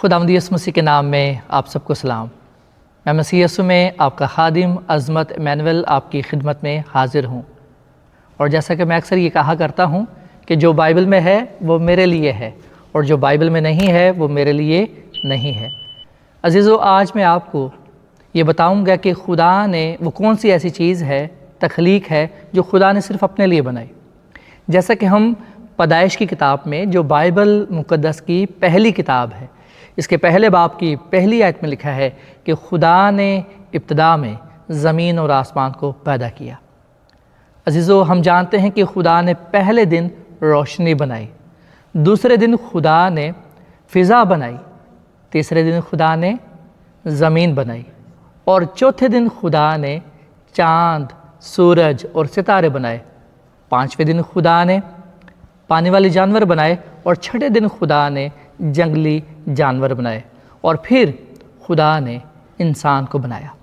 खुदावंद यीशु मसीह के नाम में आप सबको सलाम। मैं मसीह यीशु में आपका खादिम अज़मत इमैनुअल आपकी खिदमत में हाज़िर हूँ। और जैसा कि मैं अक्सर ये कहा करता हूँ कि जो बाइबल में है वो मेरे लिए है और जो बाइबल में नहीं है वो मेरे लिए नहीं है। अज़ीज़ों, आज मैं आपको ये बताऊँगा कि खुदा ने वो कौन सी ऐसी चीज़ है, तख्लीक है, जो खुदा ने सिर्फ़ अपने लिए बनाई। जैसा कि हम पैदाइश की किताब में, जो बाइबल मुक़द्दस की पहली किताब है, इसके पहले बाब की पहली आयत में लिखा है कि खुदा ने इब्तिदा में ज़मीन और आसमान को पैदा किया। अज़ीज़ों, हम जानते हैं कि खुदा ने पहले दिन रोशनी बनाई, दूसरे दिन खुदा ने फ़िज़ा बनाई, तीसरे दिन खुदा ने ज़मीन बनाई और चौथे दिन खुदा ने चाँद, सूरज और सितारे बनाए। पाँचवें दिन खुदा ने पानी वाले जानवर बनाए और छठे दिन खुदा ने जंगली जानवर बनाए और फिर खुदा ने इंसान को बनाया।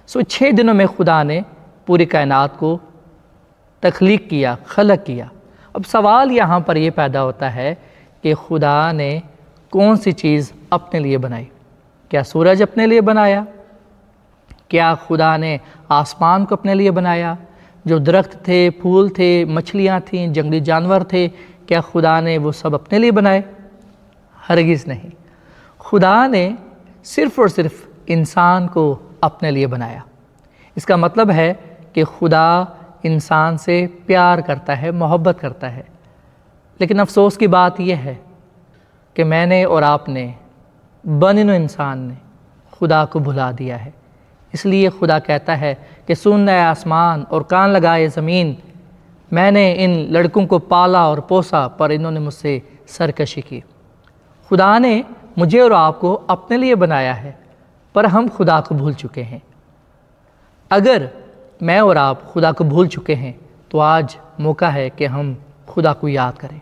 6 दिनों में खुदा ने पूरी कायनात को तख्लीक किया, खलक किया। अब सवाल यहाँ पर यह पैदा होता है कि खुदा ने कौन सी चीज़ अपने लिए बनाई? क्या सूरज अपने लिए बनाया? क्या खुदा ने आसमान को अपने लिए बनाया? जो दरख्त थे, फूल थे, मछलियाँ थीं, जंगली जानवर थे, क्या खुदा ने वो सब अपने लिए बनाए? हरगिज़ नहीं। खुदा ने सिर्फ़ और सिर्फ इंसान को अपने लिए बनाया। इसका मतलब है कि खुदा इंसान से प्यार करता है, मोहब्बत करता है। लेकिन अफसोस की बात यह है कि मैंने और आपने, बनिनो इंसान ने खुदा को भुला दिया है। इसलिए खुदा कहता है कि सुन ए आसमान और कान लगाए ज़मीन, मैंने इन लड़कों को पाला और पोसा पर इन्होंने मुझसे सरकशी की। खुदा ने मुझे और आपको अपने लिए बनाया है, पर हम खुदा को भूल चुके हैं। अगर मैं और आप खुदा को भूल चुके हैं तो आज मौका है कि हम खुदा को याद करें।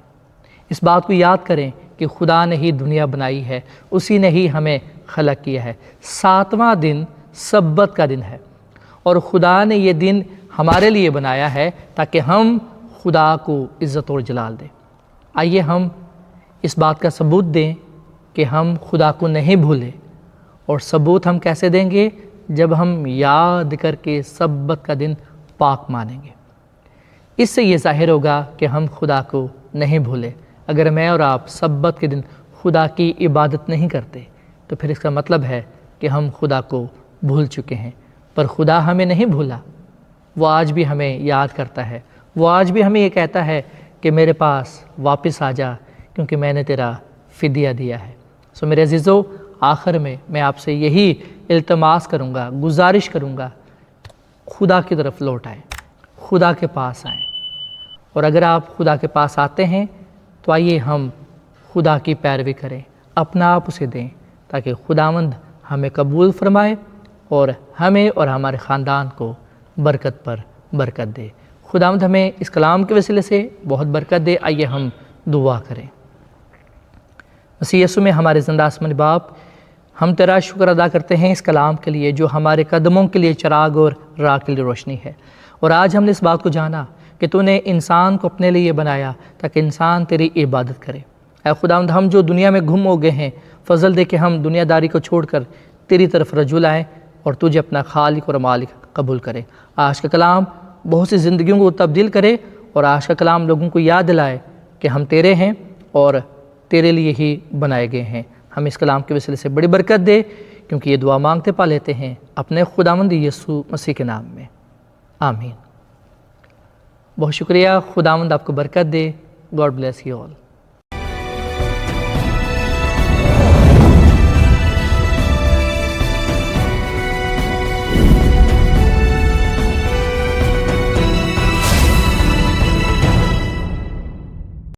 इस बात को याद करें कि खुदा ने ही दुनिया बनाई है, उसी ने ही हमें खलक किया है। 7वां दिन सब्बत का दिन है और खुदा ने ये दिन हमारे लिए बनाया है ताकि हम खुदा को इज़्ज़त और जलाल दें। आइए हम इस बात का सबूत दें कि हम खुदा को नहीं भूले। और सबूत हम कैसे देंगे? जब हम याद करके सब्बत का दिन पाक मानेंगे। इससे ये ज़ाहिर होगा कि हम खुदा को नहीं भूले। अगर मैं और आप सब्बत के दिन खुदा की इबादत नहीं करते तो फिर इसका मतलब है कि हम खुदा को भूल चुके हैं। पर खुदा हमें नहीं भूला, वो आज भी हमें याद करता है। वो आज भी हमें ये कहता है कि मेरे पास वापस आ जा, क्योंकि मैंने तेरा फ़िदिया दिया है। सो मेरे अज़ीज़ों, आखिर में मैं आपसे यही इल्तमास करूँगा, गुजारिश करूँगा, खुदा की तरफ लौट आएँ, खुदा के पास आएँ। और अगर आप खुदा के पास आते हैं तो आइए हम खुदा की पैरवी करें, अपना आप उसे दें, ताकि खुदावंद हमें कबूल फरमाए और हमें और हमारे ख़ानदान को बरकत पर बरकत दे। खुदावंद हमें इस कलाम के वसीले से बहुत बरकत दे। आइए हम दुआ करें। मसीह यीशु में हमारे ज़िंदा आसमानी बाप, हम तेरा शुक्र अदा करते हैं इस कलाम के लिए जो हमारे कदमों के लिए चिराग और राह के लिए रोशनी है। और आज हमने इस बात को जाना कि तूने इंसान को अपने लिए बनाया ताकि इंसान तेरी इबादत करे। ऐ खुदावंद, हम जो दुनिया में गुम हो गए हैं, फ़ज़ल दे के हम दुनियादारी को छोड़कर तेरी तरफ रजू लाएँ और तुझे अपना खालिक और मालिक कबूल करें। आज का कलाम बहुत सी ज़िंदगियों को तब्दील करे और आज का कलाम लोगों को याद दिलाए कि हम तेरे हैं और तेरे लिए ही बनाए गए हैं। हम इस कलाम के वसीले से बड़ी बरकत दे, क्योंकि ये दुआ मांगते पा लेते हैं अपने खुदावंद यीशु मसीह के नाम में, आमीन। बहुत शुक्रिया। खुदावंद आपको बरकत दे। God bless you all.